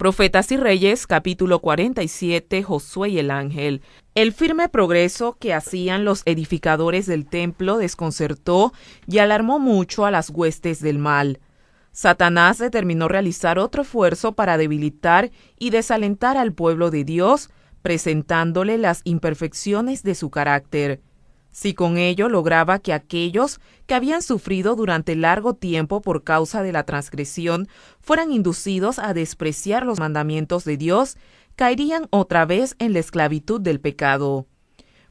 Profetas y Reyes, capítulo 47, Josué y el ángel. El firme progreso que hacían los edificadores del templo desconcertó y alarmó mucho a las huestes del mal. Satanás determinó realizar otro esfuerzo para debilitar y desalentar al pueblo de Dios, presentándole las imperfecciones de su carácter. Si con ello lograba que aquellos que habían sufrido durante largo tiempo por causa de la transgresión fueran inducidos a despreciar los mandamientos de Dios, caerían otra vez en la esclavitud del pecado.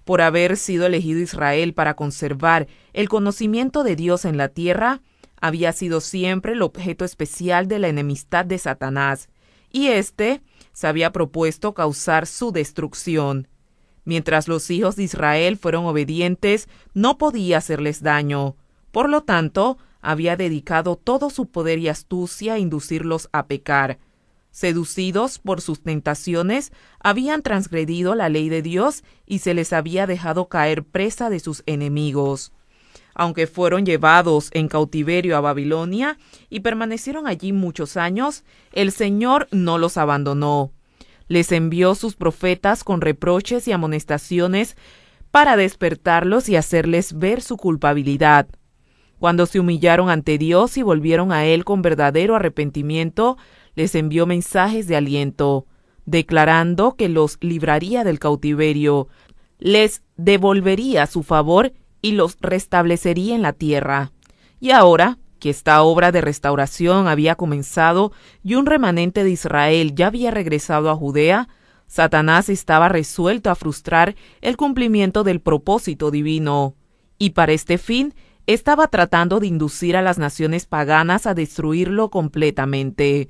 Por haber sido elegido Israel para conservar el conocimiento de Dios en la tierra, había sido siempre el objeto especial de la enemistad de Satanás, y éste se había propuesto causar su destrucción. Mientras los hijos de Israel fueron obedientes, no podía hacerles daño. Por lo tanto, había dedicado todo su poder y astucia a inducirlos a pecar. Seducidos por sus tentaciones, habían transgredido la ley de Dios y se les había dejado caer presa de sus enemigos. Aunque fueron llevados en cautiverio a Babilonia y permanecieron allí muchos años, el Señor no los abandonó. Les envió sus profetas con reproches y amonestaciones para despertarlos y hacerles ver su culpabilidad. Cuando se humillaron ante Dios y volvieron a Él con verdadero arrepentimiento, les envió mensajes de aliento, declarando que los libraría del cautiverio, les devolvería su favor y los restablecería en la tierra. Y ahora que esta obra de restauración había comenzado y un remanente de Israel ya había regresado a Judea, Satanás estaba resuelto a frustrar el cumplimiento del propósito divino, y para este fin estaba tratando de inducir a las naciones paganas a destruirlo completamente.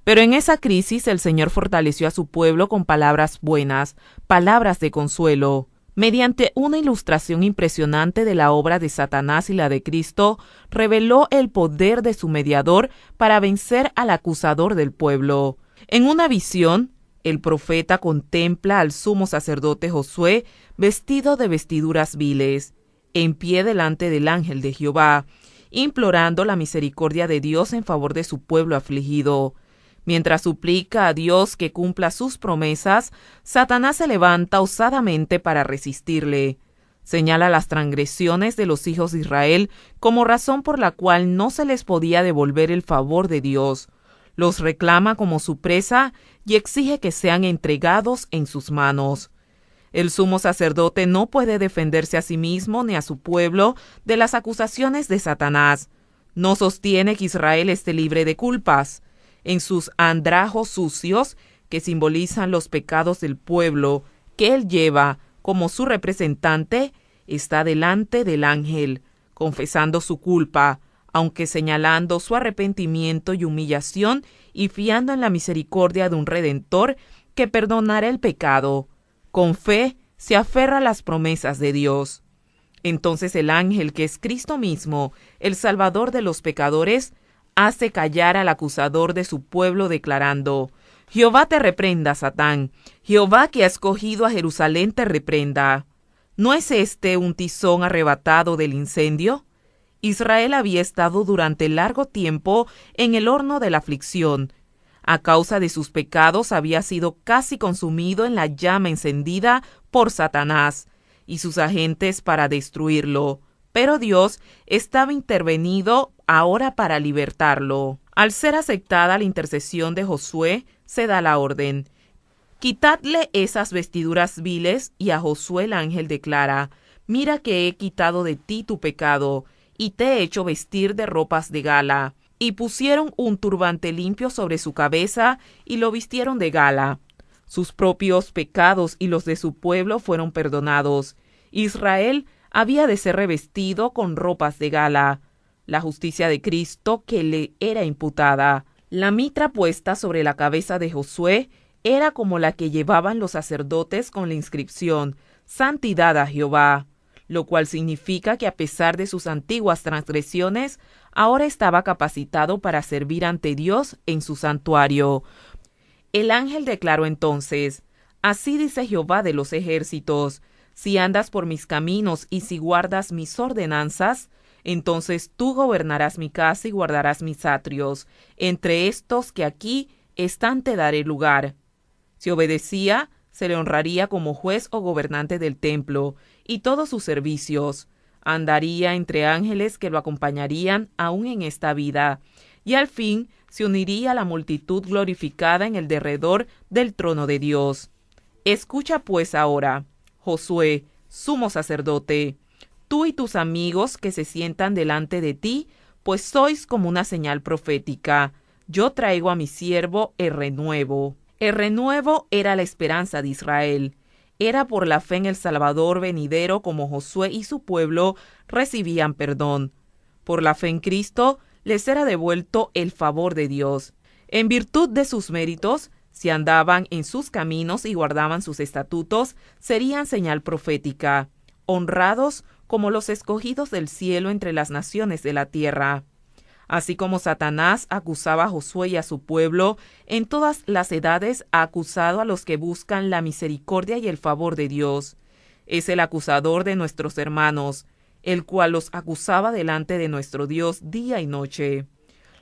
Pero en esa crisis el Señor fortaleció a su pueblo con palabras buenas, palabras de consuelo. Mediante una ilustración impresionante de la obra de Satanás y la de Cristo, reveló el poder de su mediador para vencer al acusador del pueblo. En una visión, el profeta contempla al sumo sacerdote Josué vestido de vestiduras viles, en pie delante del ángel de Jehová, implorando la misericordia de Dios en favor de su pueblo afligido. Mientras suplica a Dios que cumpla sus promesas, Satanás se levanta osadamente para resistirle. Señala las transgresiones de los hijos de Israel como razón por la cual no se les podía devolver el favor de Dios. Los reclama como su presa y exige que sean entregados en sus manos. El sumo sacerdote no puede defenderse a sí mismo ni a su pueblo de las acusaciones de Satanás. No sostiene que Israel esté libre de culpas. En sus andrajos sucios, que simbolizan los pecados del pueblo que él lleva como su representante, está delante del ángel, confesando su culpa, aunque señalando su arrepentimiento y humillación y fiando en la misericordia de un Redentor que perdonará el pecado. Con fe se aferra a las promesas de Dios. Entonces el ángel, que es Cristo mismo, el Salvador de los pecadores, hace callar al acusador de su pueblo declarando: Jehová te reprenda, Satán. Jehová, que ha escogido a Jerusalén, te reprenda. ¿No es este un tizón arrebatado del incendio? Israel había estado durante largo tiempo en el horno de la aflicción. A causa de sus pecados había sido casi consumido en la llama encendida por Satanás y sus agentes para destruirlo. Pero Dios estaba intervenido ahora para libertarlo. Al ser aceptada la intercesión de Josué, se da la orden: quitadle esas vestiduras viles, y a Josué el ángel declara: mira que he quitado de ti tu pecado, y te he hecho vestir de ropas de gala. Y pusieron un turbante limpio sobre su cabeza, y lo vistieron de gala. Sus propios pecados y los de su pueblo fueron perdonados. Israel había de ser revestido con ropas de gala, la justicia de Cristo que le era imputada. La mitra puesta sobre la cabeza de Josué era como la que llevaban los sacerdotes con la inscripción «Santidad a Jehová», lo cual significa que a pesar de sus antiguas transgresiones, ahora estaba capacitado para servir ante Dios en su santuario. El ángel declaró entonces: «Así dice Jehová de los ejércitos, si andas por mis caminos y si guardas mis ordenanzas, entonces tú gobernarás mi casa y guardarás mis atrios, entre estos que aquí están te daré lugar. Si obedecía, se le honraría como juez o gobernante del templo y todos sus servicios. Andaría entre ángeles que lo acompañarían aún en esta vida, y al fin se uniría a la multitud glorificada en el derredor del trono de Dios. Escucha pues ahora, Josué, sumo sacerdote, tú y tus amigos que se sientan delante de ti, pues sois como una señal profética. Yo traigo a mi siervo el renuevo. El renuevo era la esperanza de Israel. Era por la fe en el Salvador venidero como Josué y su pueblo recibían perdón. Por la fe en Cristo les era devuelto el favor de Dios. En virtud de sus méritos, si andaban en sus caminos y guardaban sus estatutos, serían señal profética, honrados como los escogidos del cielo entre las naciones de la tierra. Así como Satanás acusaba a Josué y a su pueblo, en todas las edades ha acusado a los que buscan la misericordia y el favor de Dios. Es el acusador de nuestros hermanos, el cual los acusaba delante de nuestro Dios día y noche.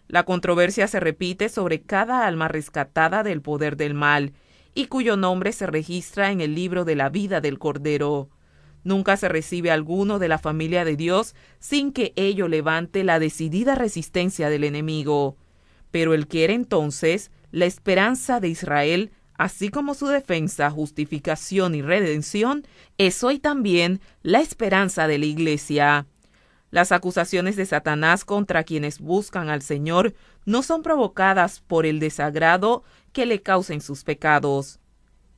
La controversia se repite sobre cada alma rescatada del poder del mal, y cuyo nombre se registra en el libro de la vida del Cordero. Nunca se recibe alguno de la familia de Dios sin que ello levante la decidida resistencia del enemigo. Pero el que era entonces la esperanza de Israel, así como su defensa, justificación y redención, es hoy también la esperanza de la Iglesia. Las acusaciones de Satanás contra quienes buscan al Señor no son provocadas por el desagrado que le causen sus pecados.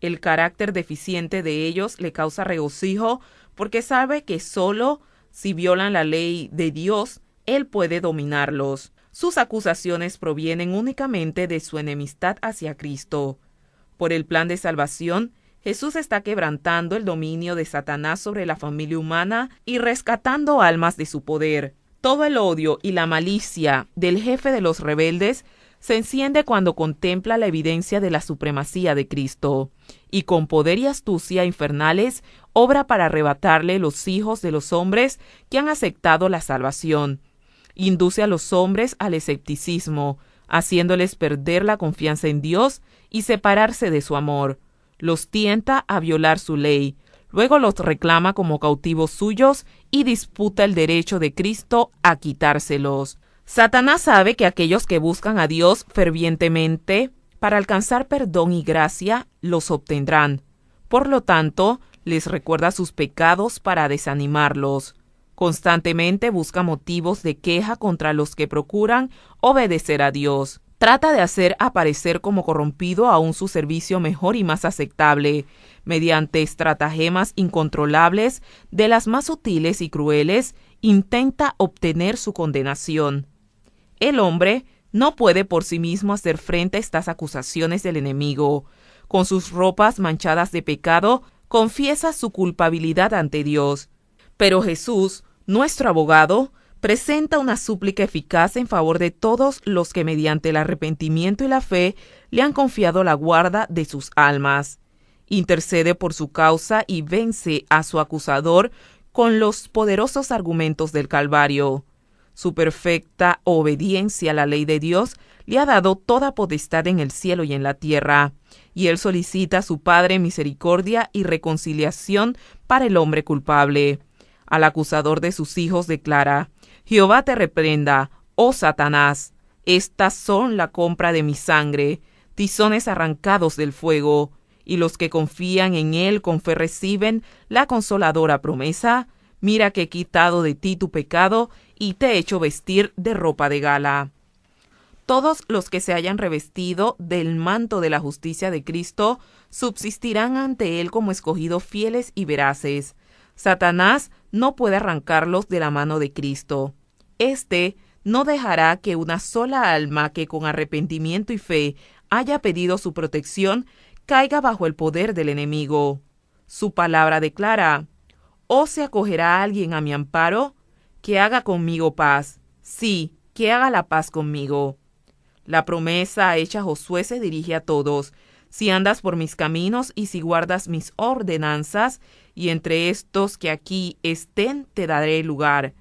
El carácter deficiente de ellos le causa regocijo porque sabe que solo si violan la ley de Dios, Él puede dominarlos. Sus acusaciones provienen únicamente de su enemistad hacia Cristo. Por el plan de salvación, Jesús está quebrantando el dominio de Satanás sobre la familia humana y rescatando almas de su poder. Todo el odio y la malicia del jefe de los rebeldes se enciende cuando contempla la evidencia de la supremacía de Cristo, y con poder y astucia infernales obra para arrebatarle los hijos de los hombres que han aceptado la salvación. Induce a los hombres al escepticismo, haciéndoles perder la confianza en Dios y separarse de su amor. Los tienta a violar su ley, luego los reclama como cautivos suyos y disputa el derecho de Cristo a quitárselos. Satanás sabe que aquellos que buscan a Dios fervientemente para alcanzar perdón y gracia los obtendrán. Por lo tanto, les recuerda sus pecados para desanimarlos. Constantemente busca motivos de queja contra los que procuran obedecer a Dios. Trata de hacer aparecer como corrompido aún su servicio mejor y más aceptable, mediante estratagemas incontrolables, de las más sutiles y crueles, intenta obtener su condenación. El hombre no puede por sí mismo hacer frente a estas acusaciones del enemigo. Con sus ropas manchadas de pecado, confiesa su culpabilidad ante Dios. Pero Jesús, nuestro abogado, presenta una súplica eficaz en favor de todos los que mediante el arrepentimiento y la fe le han confiado la guarda de sus almas. Intercede por su causa y vence a su acusador con los poderosos argumentos del Calvario. Su perfecta obediencia a la ley de Dios le ha dado toda potestad en el cielo y en la tierra, y él solicita a su Padre misericordia y reconciliación para el hombre culpable. Al acusador de sus hijos declara: Jehová te reprenda, oh Satanás, estas son la compra de mi sangre, tizones arrancados del fuego, y los que confían en él con fe reciben la consoladora promesa: mira que he quitado de ti tu pecado y te he hecho vestir de ropa de gala. Todos los que se hayan revestido del manto de la justicia de Cristo subsistirán ante él como escogidos fieles y veraces. Satanás no puede arrancarlos de la mano de Cristo. Este no dejará que una sola alma que con arrepentimiento y fe haya pedido su protección caiga bajo el poder del enemigo. Su palabra declara: ¿O se acogerá alguien a mi amparo? Que haga conmigo paz. Sí, que haga la paz conmigo. La promesa hecha a Josué se dirige a todos. Si andas por mis caminos y si guardas mis ordenanzas, y entre estos que aquí estén te daré lugar.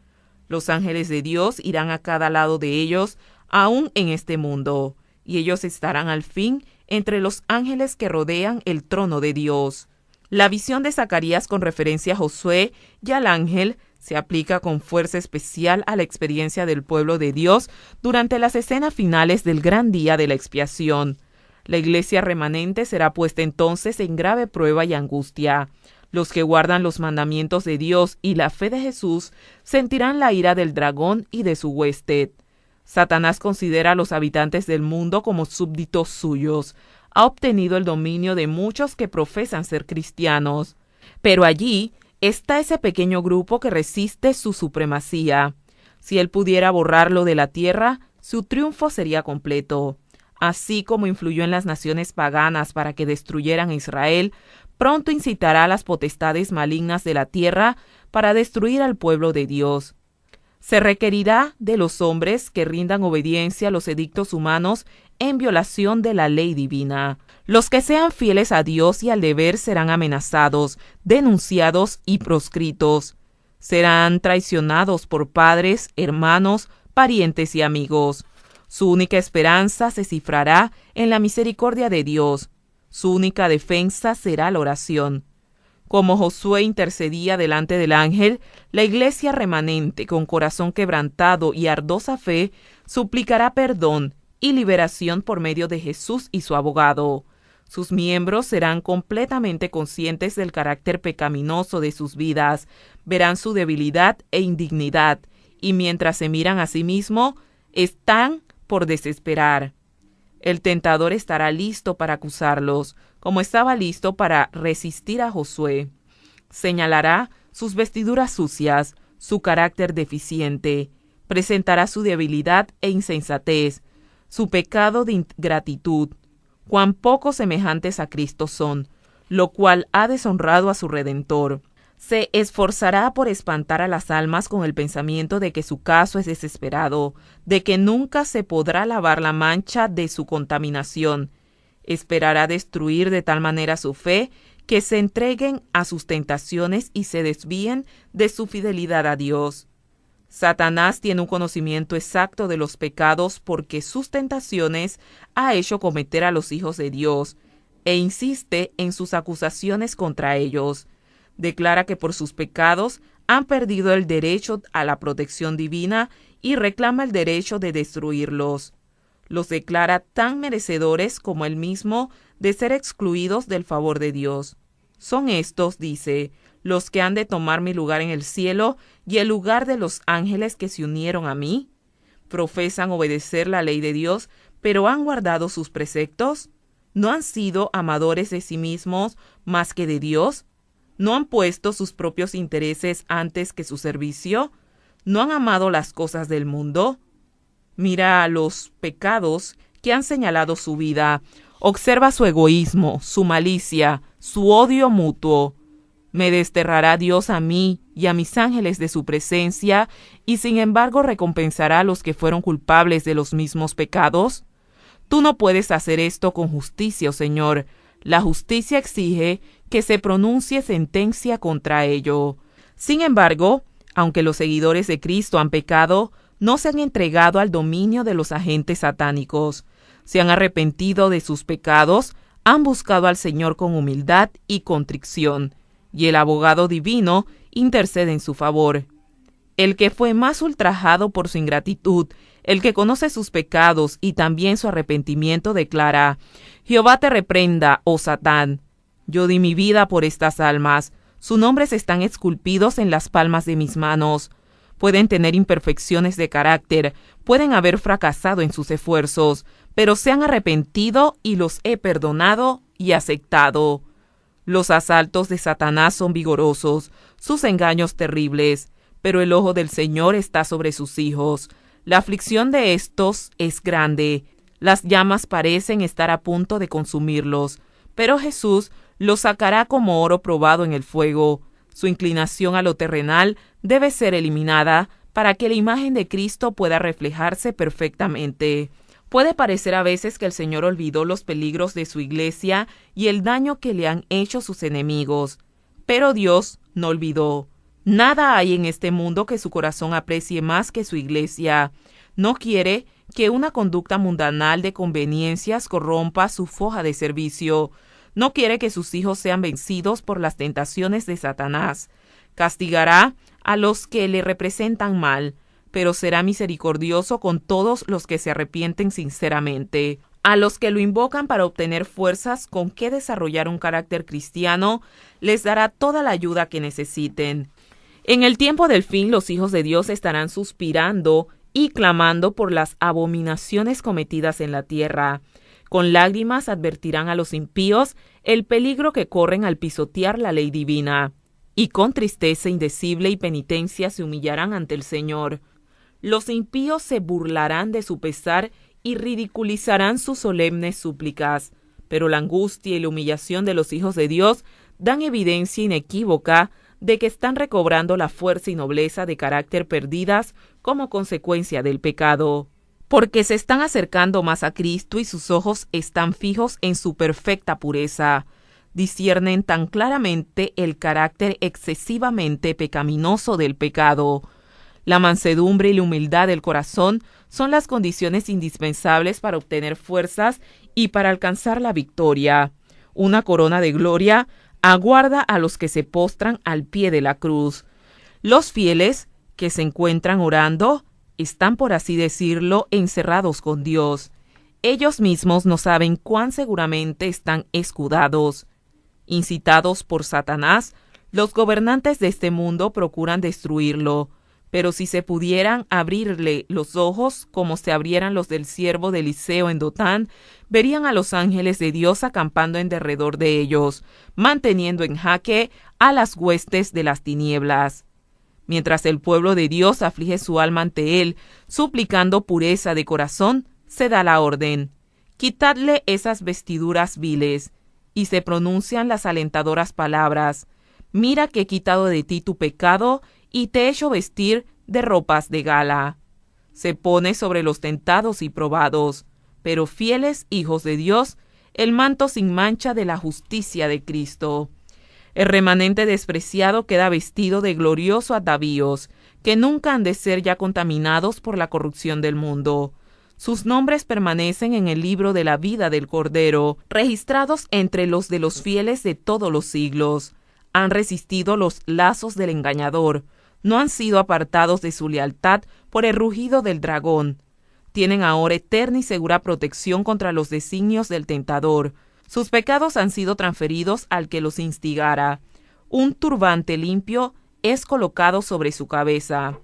Los ángeles de Dios irán a cada lado de ellos, aún en este mundo. y ellos estarán al fin entre los ángeles que rodean el trono de Dios. La visión de Zacarías con referencia a Josué y al ángel se aplica con fuerza especial a la experiencia del pueblo de Dios durante las escenas finales del gran día de la expiación. La iglesia remanente será puesta entonces en grave prueba y angustia. Los que guardan los mandamientos de Dios y la fe de Jesús sentirán la ira del dragón y de su huésped. Satanás considera a los habitantes del mundo como súbditos suyos. Ha obtenido el dominio de muchos que profesan ser cristianos. Pero allí está ese pequeño grupo que resiste su supremacía. Si él pudiera borrarlo de la tierra, su triunfo sería completo. Así como influyó en las naciones paganas para que destruyeran a Israel, pronto incitará a las potestades malignas de la tierra para destruir al pueblo de Dios. Se requerirá de los hombres que rindan obediencia a los edictos humanos en violación de la ley divina. Los que sean fieles a Dios y al deber serán amenazados, denunciados y proscritos. Serán traicionados por padres, hermanos, parientes y amigos. Su única esperanza se cifrará en la misericordia de Dios. Su única defensa será la oración. Como Josué intercedía delante del ángel, la iglesia remanente, con corazón quebrantado y ardosa fe, suplicará perdón y liberación por medio de Jesús y su abogado. Sus miembros serán completamente conscientes del carácter pecaminoso de sus vidas, verán su debilidad e indignidad, y mientras se miran a sí mismos, están por desesperar. El tentador estará listo para acusarlos, como estaba listo para resistir a Josué. Señalará sus vestiduras sucias, su carácter deficiente, presentará su debilidad e insensatez, su pecado de ingratitud, cuán poco semejantes a Cristo son, lo cual ha deshonrado a su Redentor. Se esforzará por espantar a las almas con el pensamiento de que su caso es desesperado, de que nunca se podrá lavar la mancha de su contaminación. Esperará destruir de tal manera su fe que se entreguen a sus tentaciones y se desvíen de su fidelidad a Dios. Satanás tiene un conocimiento exacto de los pecados porque sus tentaciones ha hecho cometer a los hijos de Dios e insiste en sus acusaciones contra ellos. Declara que por sus pecados han perdido el derecho a la protección divina y reclama el derecho de destruirlos. Los declara tan merecedores como él mismo de ser excluidos del favor de Dios. Son estos, dice, los que han de tomar mi lugar en el cielo y el lugar de los ángeles que se unieron a mí. Profesan obedecer la ley de Dios, pero ¿han guardado sus preceptos? ¿No han sido amadores de sí mismos más que de Dios? ¿No han puesto sus propios intereses antes que su servicio? ¿No han amado las cosas del mundo? Mira los pecados que han señalado su vida. Observa su egoísmo, su malicia, su odio mutuo. ¿Me desterrará Dios a mí y a mis ángeles de su presencia, y sin embargo recompensará a los que fueron culpables de los mismos pecados? Tú no puedes hacer esto con justicia, oh Señor. La justicia exige que se pronuncie sentencia contra ello. Sin embargo, aunque los seguidores de Cristo han pecado, no se han entregado al dominio de los agentes satánicos. Se han arrepentido de sus pecados, han buscado al Señor con humildad y contrición, y el abogado divino intercede en su favor. El que fue más ultrajado por su ingratitud, el que conoce sus pecados y también su arrepentimiento, declara: Jehová te reprenda, oh Satán. Yo di mi vida por estas almas. Sus nombres están esculpidos en las palmas de mis manos. Pueden tener imperfecciones de carácter, pueden haber fracasado en sus esfuerzos, pero se han arrepentido y los he perdonado y aceptado. Los asaltos de Satanás son vigorosos, sus engaños terribles, pero el ojo del Señor está sobre sus hijos. La aflicción de estos es grande, las llamas parecen estar a punto de consumirlos, pero Jesús los sacará como oro probado en el fuego. Su inclinación a lo terrenal debe ser eliminada para que la imagen de Cristo pueda reflejarse perfectamente. Puede parecer a veces que el Señor olvidó los peligros de su iglesia y el daño que le han hecho sus enemigos, pero Dios no olvidó. Nada hay en este mundo que su corazón aprecie más que su iglesia. No quiere que una conducta mundanal de conveniencias corrompa su foja de servicio. No quiere que sus hijos sean vencidos por las tentaciones de Satanás. Castigará a los que le representan mal, pero será misericordioso con todos los que se arrepienten sinceramente. A los que lo invocan para obtener fuerzas con que desarrollar un carácter cristiano, les dará toda la ayuda que necesiten. En el tiempo del fin, los hijos de Dios estarán suspirando y clamando por las abominaciones cometidas en la tierra. Con lágrimas advertirán a los impíos el peligro que corren al pisotear la ley divina, y con tristeza indecible y penitencia se humillarán ante el Señor. Los impíos se burlarán de su pesar y ridiculizarán sus solemnes súplicas, pero la angustia y la humillación de los hijos de Dios dan evidencia inequívoca de que están recobrando la fuerza y nobleza de carácter perdidas como consecuencia del pecado, porque se están acercando más a Cristo y sus ojos están fijos en su perfecta pureza. Disciernen tan claramente el carácter excesivamente pecaminoso del pecado. La mansedumbre y la humildad del corazón son las condiciones indispensables para obtener fuerzas y para alcanzar la victoria. Una corona de gloria aguarda a los que se postran al pie de la cruz. Los fieles que se encuentran orando están, por así decirlo, encerrados con Dios. Ellos mismos no saben cuán seguramente están escudados. Incitados por Satanás, los gobernantes de este mundo procuran destruirlo, pero si se pudieran abrirle los ojos como se abrieran los del siervo de Eliseo en Dotán, verían a los ángeles de Dios acampando en derredor de ellos, manteniendo en jaque a las huestes de las tinieblas. Mientras el pueblo de Dios aflige su alma ante él, suplicando pureza de corazón, se da la orden: quitadle esas vestiduras viles, y se pronuncian las alentadoras palabras: mira que he quitado de ti tu pecado y te he hecho vestir de ropas de gala. Se pone sobre los tentados y probados, pero fieles hijos de Dios, el manto sin mancha de la justicia de Cristo. El remanente despreciado queda vestido de glorioso atavíos, que nunca han de ser ya contaminados por la corrupción del mundo. Sus nombres permanecen en el libro de la vida del Cordero, registrados entre los de los fieles de todos los siglos. Han resistido los lazos del engañador, no han sido apartados de su lealtad por el rugido del dragón. Tienen ahora eterna y segura protección contra los designios del tentador. Sus pecados han sido transferidos al que los instigara. Un turbante limpio es colocado sobre su cabeza.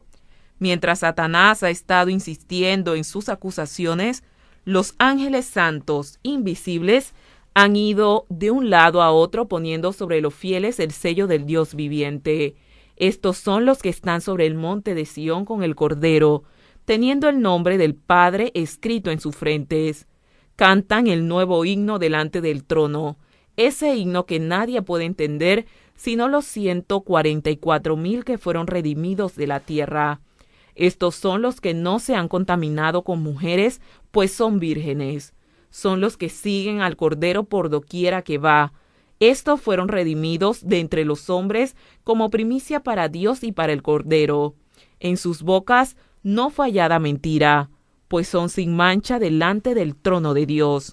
Mientras Satanás ha estado insistiendo en sus acusaciones, los ángeles santos invisibles han ido de un lado a otro poniendo sobre los fieles el sello del Dios viviente. Estos son los que están sobre el monte de Sión con el Cordero, teniendo el nombre del Padre escrito en sus frentes. Cantan el nuevo himno delante del trono, ese himno que nadie puede entender sino los 144,000 que fueron redimidos de la tierra. Estos son los que no se han contaminado con mujeres, pues son vírgenes. Son los que siguen al Cordero por doquiera que va. Estos fueron redimidos de entre los hombres como primicia para Dios y para el Cordero. En sus bocas no fue hallada mentira, pues son sin mancha delante del trono de Dios.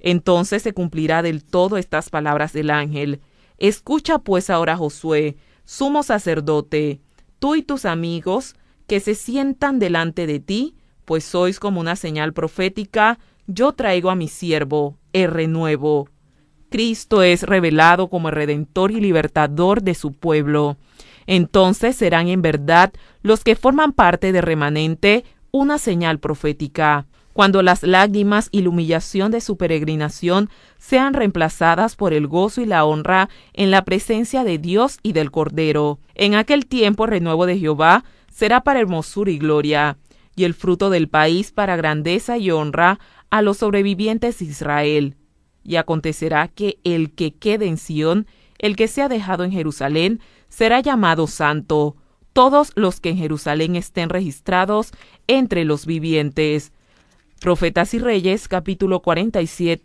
Entonces se cumplirá del todo estas palabras del ángel: escucha pues ahora, Josué, sumo sacerdote, tú y tus amigos que se sientan delante de ti, pues sois como una señal profética. Yo traigo a mi siervo, el renuevo. Cristo es revelado como el Redentor y Libertador de su pueblo. Entonces serán en verdad los que forman parte del remanente una señal profética, cuando las lágrimas y la humillación de su peregrinación sean reemplazadas por el gozo y la honra en la presencia de Dios y del Cordero. En aquel tiempo el renuevo de Jehová será para hermosura y gloria, y el fruto del país para grandeza y honra a los sobrevivientes de Israel. Y acontecerá que el que quede en Sión, el que sea dejado en Jerusalén, será llamado santo, todos los que en Jerusalén estén registrados entre los vivientes. Profetas y Reyes, capítulo 47,